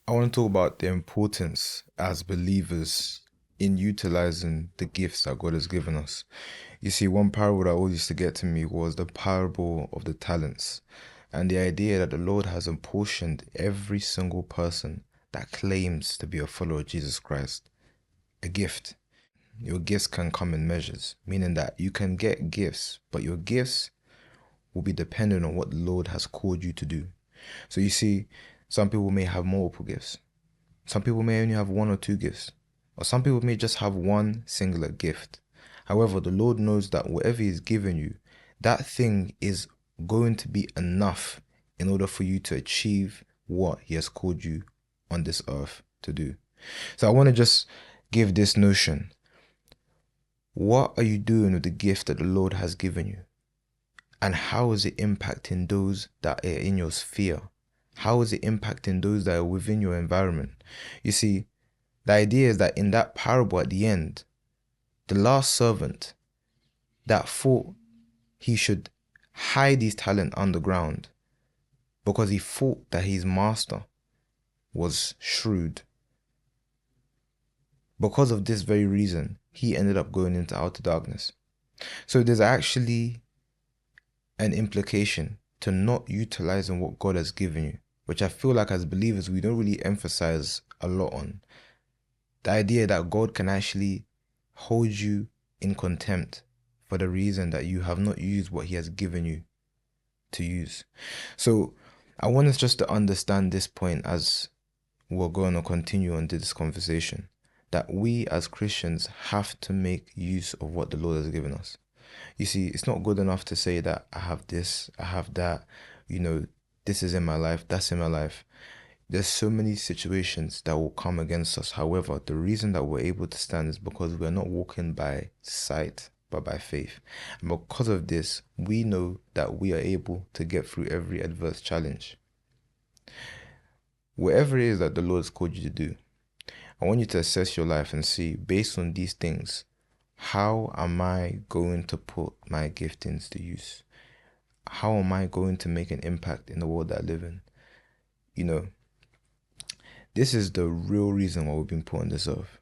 I want to talk about the importance as believers in utilizing the gifts that God has given us. You see, one parable that always used to get to me was the parable of the talents, and the idea that the Lord has apportioned every single person that claims to be a follower of Jesus Christ a gift. Your gifts can come in measures, meaning that you can get gifts, but your gifts will be dependent on what the Lord has called you to do. So you see, some people may have multiple gifts. Some people may only have one or two gifts, or some people may just have one singular gift. However, the Lord knows that whatever He's given you, that thing is going to be enough in order for you to achieve what He has called you on this earth to do. So I want to just give this notion. What are you doing with the gift that the Lord has given you? And how is it impacting those that are in your sphere? How is it impacting those that are within your environment? You see, the idea is that in that parable at the end, the last servant that thought he should hide his talent underground because he thought that his master was shrewd. Because of this very reason, he ended up going into outer darkness. So there's actually an implication to not utilizing what God has given you, which I feel like as believers we don't really emphasize a lot on. The idea that God can actually hold you in contempt for the reason that you have not used what He has given you to use. So I want us just to understand this point as we're going to continue on this conversation, that we as Christians have to make use of what the Lord has given us. You see, it's not good enough to say that I have this, I have that, this is in my life, that's in my life. There's so many situations that will come against us. However, the reason that we're able to stand is because we're not walking by sight, but by faith. And because of this, we know that we are able to get through every adverse challenge. Whatever it is that the Lord has called you to do, I want you to assess your life and see, based on these things, how am I going to put my giftings to use? How am I going to make an impact in the world that I live in? This is the real reason why we've been put on this earth.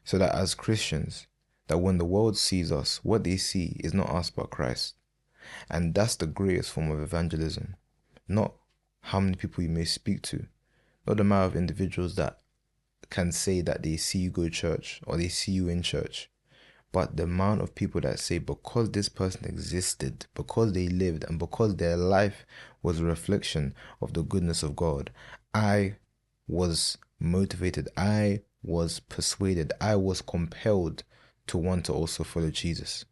So that as Christians, that when the world sees us, what they see is not us but Christ. And that's the greatest form of evangelism. Not how many people you may speak to, not the amount of individuals that can say that they see you go to church or they see you in church, but the amount of people that say because this person existed, because they lived, and because their life was a reflection of the goodness of God, I was motivated, I was persuaded, I was compelled to want to also follow Jesus.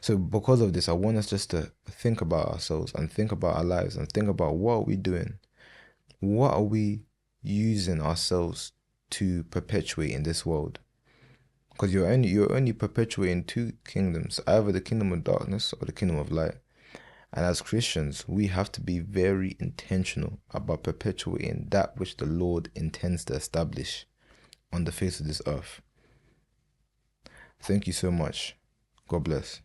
So because of this, I want us just to think about ourselves and think about our lives and think about what are we doing? What are we using ourselves to perpetuate in this world? Because you're only perpetuating two kingdoms, either the kingdom of darkness or the kingdom of light. And as Christians, we have to be very intentional about perpetuating that which the Lord intends to establish on the face of this earth. Thank you so much. God bless.